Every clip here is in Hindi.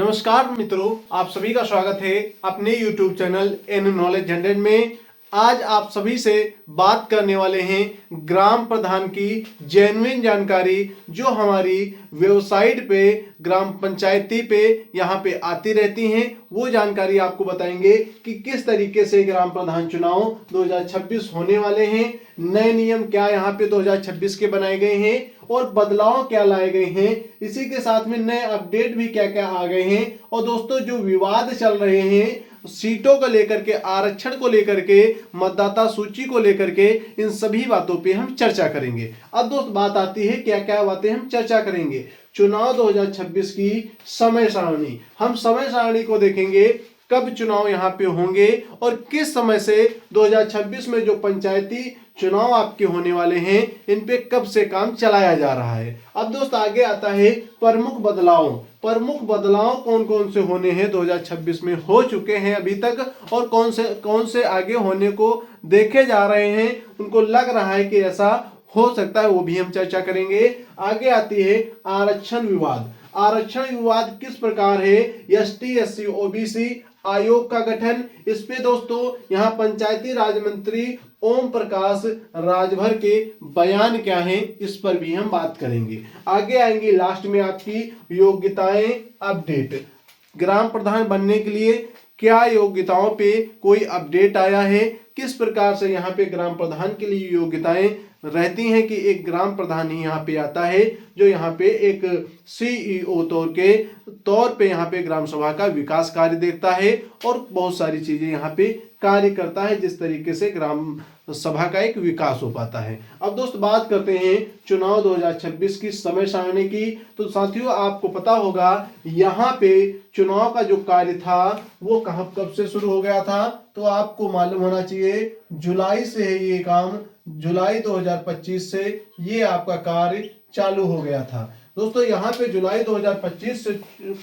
नमस्कार मित्रों, आप सभी का स्वागत है अपने YouTube चैनल एन नॉलेज 100 में। आज आप सभी से बात करने वाले हैं ग्राम प्रधान की जेन्युइन जानकारी जो हमारी वेबसाइट पे ग्राम पंचायती पे यहाँ पे आती रहती हैं। वो जानकारी आपको बताएंगे कि किस तरीके से ग्राम प्रधान चुनाव 2026 होने वाले हैं, नए नियम क्या यहाँ पे 2026 के बनाए गए हैं और बदलाव क्या लाए गए हैं, इसी के साथ में नए अपडेट भी क्या क्या आ गए हैं। और दोस्तों, जो विवाद चल रहे हैं सीटों को लेकर के, आरक्षण को लेकर के, मतदाता सूची को लेकर के, इन सभी बातों पे हम चर्चा करेंगे। अब दोस्त, बात आती है क्या क्या बातें हम चर्चा करेंगे। चुनाव 2026 की समय सारणी, हम समय सारणी को देखेंगे कब चुनाव यहाँ पे होंगे और किस समय से 2026 में जो पंचायती चुनाव आपके होने वाले हैं इन पे कब से काम चलाया जा रहा है। अब दोस्त, आगे आता है प्रमुख बदलाव। प्रमुख बदलाव कौन कौन से होने हैं 2026 में, हो चुके हैं अभी तक, और कौन से आगे होने को देखे जा रहे हैं, उनको लग रहा है कि ऐसा हो सकता है, वो भी हम चर्चा करेंगे। आगे आती है आरक्षण विवाद। आरक्षण विवाद किस प्रकार है, एसटी एससी ओबीसी आयोग का गठन, इस पे दोस्तों यहाँ पंचायती राज मंत्री ओम प्रकाश राजभर के बयान क्या हैं, इस पर भी हम बात करेंगे। आगे आएंगे लास्ट में आपकी योग्यताएं अपडेट। ग्राम प्रधान बनने के लिए क्या योग्यताओं पे कोई अपडेट आया है, किस प्रकार से यहाँ पे ग्राम प्रधान के लिए योग्यताएं रहती हैं कि एक ग्राम प्रधान ही यहाँ पे आता है जो यहाँ पे एक सीईओ तौर पे यहाँ पे ग्राम सभा का विकास कार्य देखता है और बहुत सारी चीजें यहाँ पे कार्य करता है, जिस तरीके से ग्राम सभा का एक विकास हो पाता है। अब दोस्त, बात करते हैं चुनाव 2026 की समय सारणी की। तो साथियों, आपको पता होगा यहाँ पे चुनाव का जो कार्य था वो कब से शुरू हो गया था, तो आपको मालूम होना चाहिए जुलाई से है ये काम। जुलाई 2025 से ये आपका कार्य चालू हो गया था। दोस्तों, यहाँ पे जुलाई 2025 से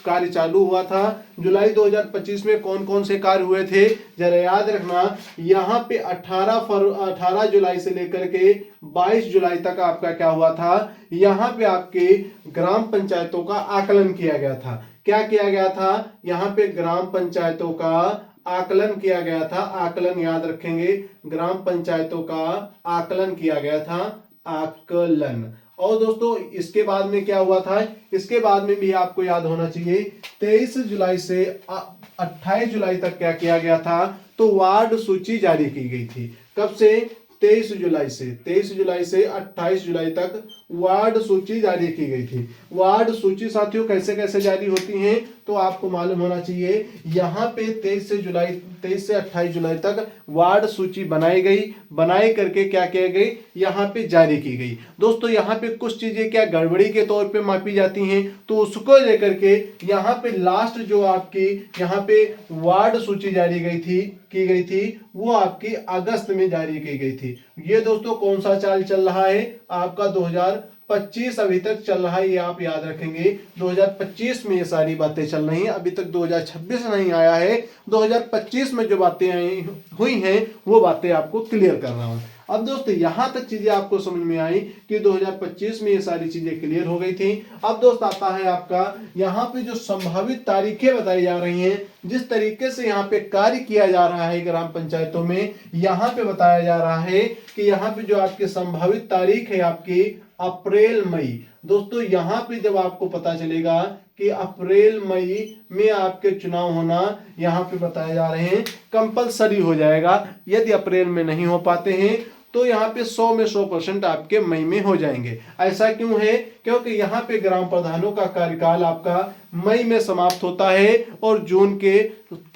कार्य चालू हुआ था। जुलाई 2025 में कौन कौन से कार्य हुए थे जरा याद रखना। यहाँ पे 18 जुलाई से लेकर के 22 जुलाई तक आपका क्या हुआ था, यहाँ पे आपके ग्राम पंचायतों का आकलन किया गया था। क्या किया गया था, यहाँ पे ग्राम पंचायतों का आकलन किया गया था। आकलन याद रखेंगे, ग्राम पंचायतों का आकलन किया गया था, आकलन। और दोस्तों, इसके बाद में क्या हुआ था, इसके बाद में भी आपको याद होना चाहिए 23 जुलाई से 28 जुलाई तक क्या किया गया था, तो वार्ड सूची जारी की गई थी। कब से, 23 जुलाई से 28 जुलाई तक वार्ड सूची जारी की गई थी। वार्ड सूची साथियों कैसे कैसे जारी होती हैं, तो आपको मालूम होना चाहिए। यहाँ पे 23 से 28 जुलाई तक वार्ड सूची बनाई गई, बनाई करके क्या किया गई, यहाँ पे जारी की गई। दोस्तों, यहाँ पे कुछ चीजें क्या गड़बड़ी के तौर पे मापी जाती हैं, तो उसको लेकर के यहाँ पे लास्ट जो आपकी यहाँ पे वार्ड सूची जारी की गई थी वो आपकी अगस्त में जारी की गई थी। ये दोस्तों कौन सा साल चल रहा है, आपका 2025 अभी तक चल रहा है, ये आप याद रखेंगे। 2025 में ये सारी बातें चल रही हैं, अभी तक 2026 नहीं आया है। 2025 में जो बातें हुई हैं वो बातें आपको क्लियर कर रहा हूं। अब दोस्तों, यहां तक चीजें आपको समझ में आई कि 2025 में ये सारी चीजें क्लियर हो गई थी। अब दोस्त आता है आपका यहाँ पे जो संभावित तारीखें बताई जा रही हैं, जिस तरीके से यहाँ पे कार्य किया जा रहा है ग्राम पंचायतों में, यहाँ पे बताया जा रहा है कि यहाँ पे जो आपकी संभावित तारीख है आपकी अप्रैल मई। दोस्तों, यहाँ पे जब आपको पता चलेगा कि अप्रैल मई में आपके चुनाव होना यहाँ पे बताए जा रहे हैं, कंपलसरी हो जाएगा। यदि अप्रैल में नहीं हो पाते हैं तो यहाँ पे 100 में 100% आपके मई में हो जाएंगे। ऐसा क्यों है, क्योंकि यहाँ पे ग्राम प्रधानों का कार्यकाल आपका मई में समाप्त होता है और जून के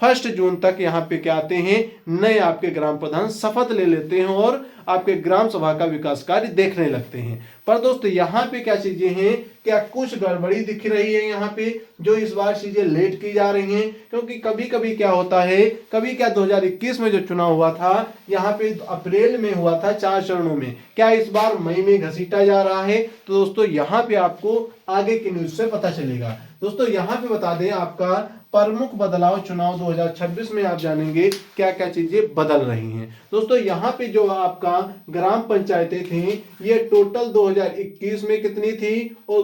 1 जून तक यहाँ पे क्या आते हैं, नए आपके ग्राम प्रधान शपथ ले लेते हैं और आपके ग्राम सभा का विकास कार्य देखने लगते हैं। पर दोस्तों, यहाँ पे क्या चीजें हैं, क्या कुछ गड़बड़ी दिख रही है यहाँ पे, जो इस बार चीजें लेट की जा रही हैं। क्योंकि कभी कभी क्या होता है, कभी क्या 2021 में जो चुनाव हुआ था यहाँ पे अप्रैल में हुआ था 4 चरणों में, क्या इस बार मई में घसीटा जा रहा है, तो दोस्तों यहाँ पे आपको आगे की न्यूज से पता चलेगा। दोस्तों, यहाँ पे बता दें आपका प्रमुख बदलाव चुनाव 2026 में आप जानेंगे क्या क्या चीजें बदल रही हैं। दोस्तों, यहाँ पे जो आपका ग्राम पंचायतें थी ये टोटल 2021 में कितनी थी और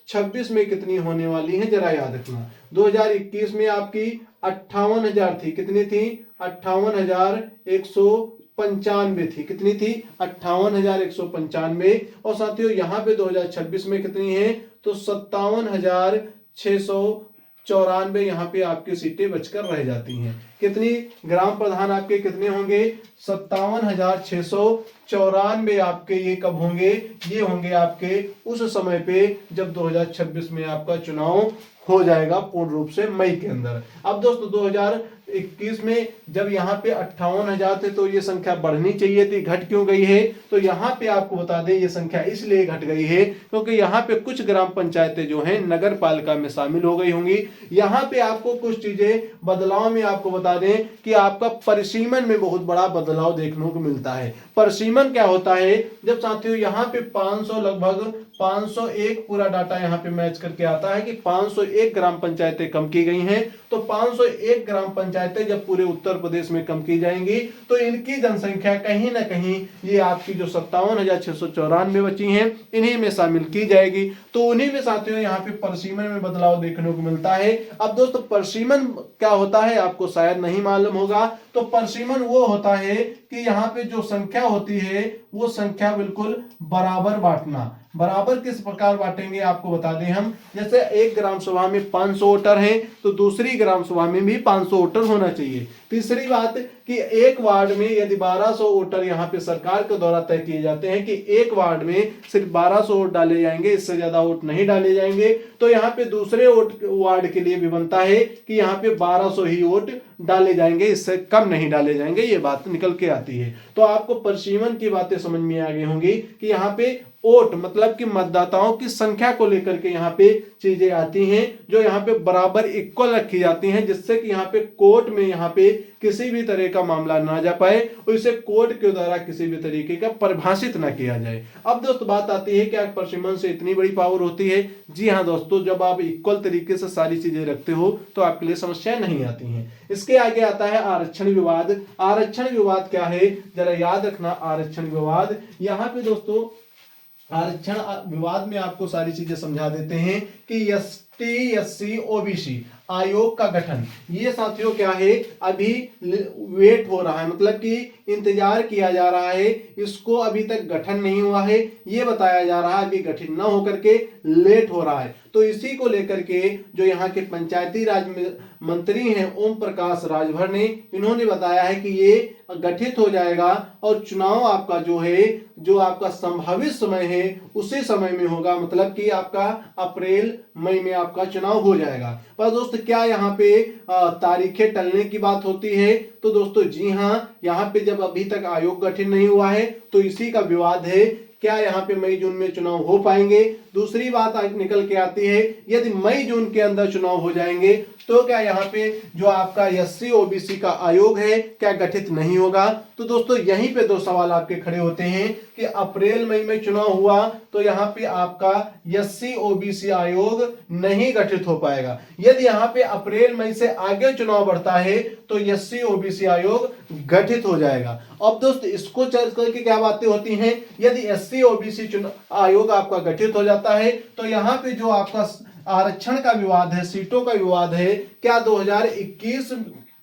2026 में कितनी होने वाली है जरा याद रखना। 2021 में आपकी 58,000 थी, कितनी थी? 58,195 थी। कितनी थी? 58,195। और साथियों यहाँ पे 2026 में कितनी है? तो 57,694 यहाँ पे आपकी सीटें बचकर रह जाती हैं। कितनी? ग्राम प्रधान आपके कितने होंगे? 57,694 आपके ये कब होंगे? ये होंगे आपके उस समय पे जब 2026 में आपका चुनाव हो जाएगा पूर्ण रूप से मई के अंदर। अब दोस्तों 2021 में जब यहाँ पे 58,000 थे तो ये संख्या बढ़नी चाहिए थी, घट क्यों गई है? तो यहाँ पे आपको बता दें ये संख्या इसलिए घट गई है क्योंकि यहाँ पे कुछ ग्राम पंचायतें जो हैं नगर पालिका में शामिल हो गई होंगी। यहाँ पे आपको कुछ चीजें बदलाव में आपको बता दें कि आपका परिसीमन में बहुत बड़ा बदलाव देखने को मिलता है। परिसीमन क्या होता है? जब साथियों यहाँ पे 500 लगभग 501 पूरा डाटा यहाँ पे मैच करके आता है कि 501 ग्राम पंचायतें कम की गई हैं। तो 501 ग्राम पंचायतें जब पूरे उत्तर प्रदेश में कम की जाएंगी तो इनकी जनसंख्या कहीं ना कहीं ये आपकी जो 57,694 बची हैं इन्हीं में शामिल की जाएगी। तो उन्हीं में साथियों यहाँ पे परिसीमन में बदलाव देखने को मिलता है। अब दोस्तों परिसीमन क्या होता है आपको शायद नहीं मालूम होगा। तो परिसीमन वो होता है कि यहाँ पे जो संख्या होती है वो संख्या बिल्कुल बराबर बांटना। बराबर किस प्रकार बांटेंगे आपको बता दें हम। जैसे एक ग्राम सभा में 500 वोटर हैं तो दूसरी ग्राम सभा में भी 500 वोटर होना चाहिए। तीसरी बात कि एक वार्ड में यदि 1200 वोटर यहाँ पे सरकार के द्वारा तय किए जाते हैं कि एक वार्ड में सिर्फ 1200 वोट डाले जाएंगे, इससे ज्यादा वोट नहीं डाले जाएंगे, तो यहाँ पे दूसरे वार्ड के लिए भी बनता है कि यहाँ पे 1200 ही वोट डाले जाएंगे, इससे कम नहीं डाले जाएंगे। ये बात निकल के आती है। तो आपको परिसीमन की बातें समझ में आ गई होंगी कि यहाँ पे वोट मतलब कि मतदाताओं की संख्या को लेकर के यहाँ पे चीजें आती हैं जो यहाँ पे बराबर इक्वल रखी जाती हैं, जिससे कि यहाँ पे कोर्ट में यहाँ पे किसी भी तरह का मामला ना जा पाए और इसे कोर्ट के द्वारा किसी भी तरीके का परिभाषित ना किया जाए। अब दोस्तों बात आती है क्या परिसीमन से इतनी बड़ी पावर होती है? जी हाँ दोस्तों, जब आप इक्वल तरीके से सारी चीजें रखते हो तो आपके लिए समस्या नहीं आती है। इसके आगे आता है आरक्षण विवाद। आरक्षण विवाद क्या है जरा याद रखना। आरक्षण विवाद यहाँ पे दोस्तों आरक्षण विवाद में आपको सारी चीजें समझा देते हैं कि एसटी एससी ओबीसी आयोग का गठन, ये साथियों क्या है अभी वेट हो रहा है, मतलब कि इंतजार किया जा रहा है, इसको अभी तक गठन नहीं हुआ है, ये बताया जा रहा है अभी गठित न होकर के लेट हो रहा है। तो इसी को लेकर के जो यहाँ के पंचायती राज मंत्री हैं ओम प्रकाश राजभर ने, इन्होंने बताया है कि ये गठित हो जाएगा और चुनाव आपका जो है जो आपका संभावित समय है उसी समय में होगा, मतलब कि आपका अप्रैल मई में आपका चुनाव हो जाएगा। पर दोस्तों क्या यहाँ पे तारीखें टलने की बात होती है? तो दोस्तों जी हाँ, यहाँ पे जब अभी तक आयोग गठित नहीं हुआ है तो इसी का विवाद है क्या यहाँ पे मई जून में चुनाव हो पाएंगे। दूसरी बात निकल के आती है यदि मई जून के अंदर चुनाव हो जाएंगे तो क्या यहाँ पे जो आपका एससी ओबीसी का आयोग है क्या गठित नहीं होगा? तो दोस्तों यहीं पे दो सवाल आपके खड़े होते हैं कि अप्रैल मई में चुनाव हुआ तो यहाँ पे आपका एससी ओबीसी आयोग नहीं गठित हो पाएगा। यदि यहाँ पे अप्रैल मई से आगे चुनाव बढ़ता है तो एससी ओबीसी आयोग गठित हो जाएगा। अब दोस्त इसको चर्चा करके क्या बातें होती हैं? यदि एससी ओबीसी आयोग आपका गठित हो जाता है तो यहाँ पे जो आपका आरक्षण का विवाद है, सीटों का विवाद है, क्या 2021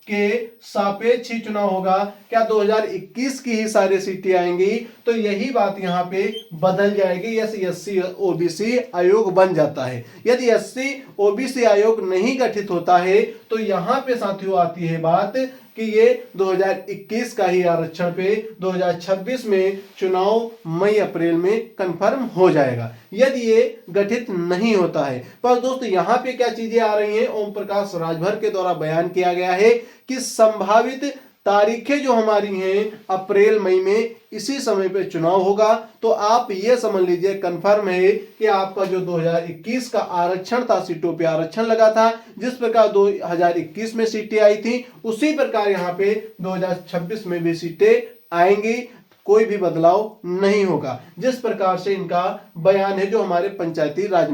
के सापेक्ष ही चुनाव होगा? क्या 2021 की ही सारी सीटें आएंगी? तो यही बात यहाँ पे बदल जाएगी। एससी ओबीसी आयोग बन जाता है। यदि एससी ओबीसी आयोग नहीं गठित होता है तो यहाँ पे साथियों आती है बात कि ये 2021 का ही आरक्षण पे 2026 में चुनाव मई अप्रैल में कंफर्म हो जाएगा यदि ये गठित नहीं होता है। पर दोस्तों यहाँ पे क्या चीजें आ रही हैं? ओम प्रकाश राजभर के द्वारा बयान किया गया है कि संभावित तारीखें जो हमारी हैं अप्रैल मई में इसी समय पे चुनाव होगा। तो आप ये समझ लीजिए कंफर्म है कि आपका जो 2021 का आरक्षण था, सीटों पे आरक्षण लगा था, जिस प्रकार 2021 में सीटें आई थी उसी प्रकार यहाँ पे 2026 में भी सीटें आएंगी, कोई भी बदलाव नहीं होगा। जिस प्रकार से इनका बयान है जो हमारे पंचायती राज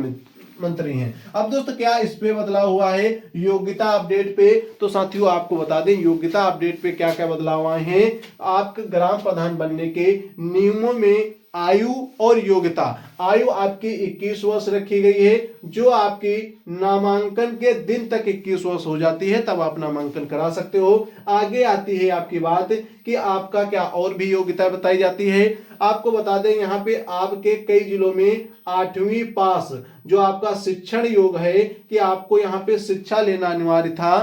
मंत्री हैं। अब दोस्तों क्या इस पे बदलाव हुआ है योग्यता अपडेट पे? तो साथियों आपको बता दें योग्यता अपडेट पे क्या क्या बदलाव आए हैं। आपके ग्राम प्रधान बनने के नियमों में आयु और योग्यता। आयु आपकी 21 वर्ष रखी गई है, जो आपकी नामांकन के दिन तक 21 वर्ष हो जाती है तब आप नामांकन करा सकते हो। आगे आती है आपकी बात कि आपका क्या और भी योग्यता बताई जाती है। आपको बता दें यहाँ पे आपके कई जिलों में 8वीं पास जो आपका शिक्षण योग है कि आपको यहाँ पे शिक्षा लेना अनिवार्य था।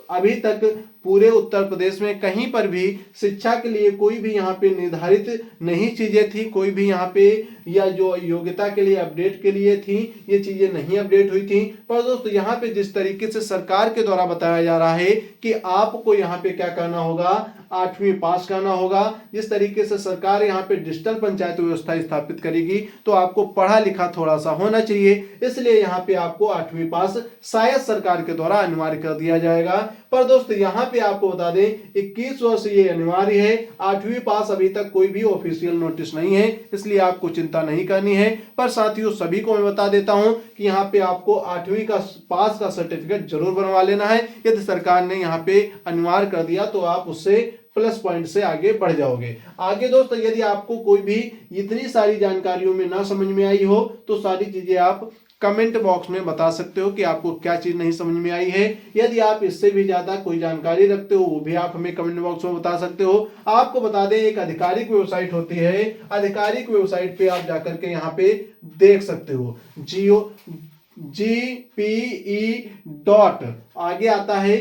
अभी तक पूरे उत्तर प्रदेश में कहीं पर भी शिक्षा के लिए कोई भी यहाँ पे निर्धारित नहीं चीजें थी, कोई भी यहाँ पे या जो योग्यता के लिए अपडेट के लिए थी ये चीजें नहीं अपडेट हुई थी। पर दोस्तों यहाँ पे जिस तरीके से सरकार के द्वारा बताया जा रहा है कि आपको यहाँ पे क्या करना होगा, 8वीं पास करना होगा। जिस तरीके से सरकार यहाँ पे डिजिटल पंचायत व्यवस्था स्थापित करेगी तो आपको पढ़ा लिखा थोड़ा सा होना चाहिए, इसलिए यहाँ पे आपको 8वीं पास शायद सरकार के द्वारा अनिवार्य कर दिया जाएगा। पर दोस्तों यहाँ पे आपको बता दें 21 वर्ष ये अनिवार्य है, 8वीं पास अभी तक कोई भी ऑफिशियल नोटिस नहीं है, इसलिए आपको चिंता नहीं करनी है। पर साथियों सभी को मैं बता देता हूं कि यहाँ पे आपको 8वीं का पास का सर्टिफिकेट जरूर बनवा लेना है। यदि सरकार ने यहाँ पे अनिवार्य कर दिया तो आप उससे प्लस पॉइंट से आगे बढ़ जाओगे। आगे दोस्तों यदि आपको कोई भी इतनी सारी जानकारियों में ना समझ में आई हो तो सारी चीजें आप कमेंट बॉक्स में बता सकते हो कि आपको क्या चीज नहीं समझ में आई है। यदि आप इससे भी ज्यादा कोई जानकारी रखते हो वो भी आप हमें कमेंट बॉक्स में बता सकते हो। आपको बता दें एक आधिकारिक वेबसाइट होती है, आधिकारिक वेबसाइट पे आप जाकर के यहाँ पे देख सकते हो GPE डॉट आगे आता है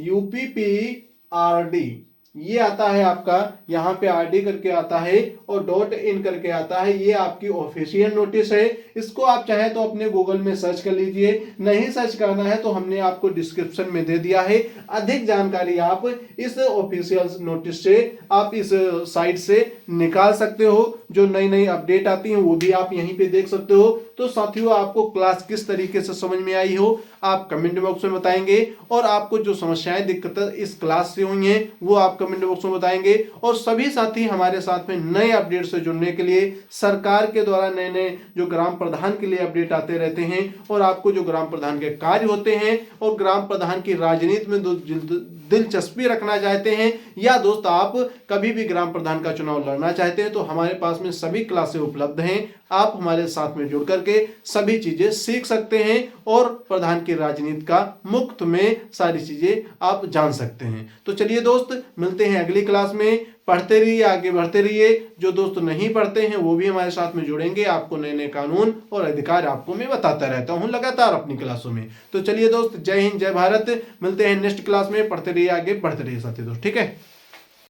UPPRD ये आता है आपका, यहाँ पे RD करके आता है और .in करके आता है। ये आपकी ऑफिशियल नोटिस है। इसको आप चाहे तो अपने गूगल में सर्च कर लीजिए, नहीं सर्च करना है तो हमने आपको डिस्क्रिप्शन में दे दिया है। अधिक जानकारी आप इस ऑफिशियल नोटिस से, आप इस साइट से निकाल सकते हो। जो नई नई अपडेट आती हैं वो भी आप यहीं पे देख सकते हो। तो साथियों आपको क्लास किस तरीके से समझ में आई हो आप कमेंट बॉक्स में बताएंगे, और आपको जो समस्याएं दिक्कतें इस क्लास से हुई हैं वो आप कमेंट बॉक्स में बताएंगे। और सभी साथी हमारे साथ में नए अपडेट से जुड़ने के लिए, सरकार के द्वारा नए नए जो ग्राम प्रधान के लिए अपडेट आते रहते हैं और आपको जो ग्राम प्रधान के कार्य होते हैं और ग्राम प्रधान की राजनीति में दिलचस्पी रखना चाहते हैं, या दोस्त आप कभी भी ग्राम प्रधान का चुनाव लड़ना चाहते हैं तो हमारे पास में सभी क्लासें उपलब्ध हैं। आप हमारे साथ में जुड़ करके सभी चीजें सीख सकते हैं और प्रधान की राजनीति का मुफ्त में सारी चीजें आप जान सकते हैं। तो चलिए दोस्त मिलते हैं अगली क्लास में। पढ़ते रहिए, आगे बढ़ते रहिए। जो दोस्त नहीं पढ़ते हैं वो भी हमारे साथ में जुड़ेंगे। आपको नए नए कानून और अधिकार आपको मैं बताता रहता हूं लगातार अपनी क्लासों में। तो चलिए दोस्त, जय हिंद, जय भारत। मिलते हैं नेक्स्ट क्लास में। पढ़ते रहिए, आगे बढ़ते रहिए साथी दोस्त, ठीक है।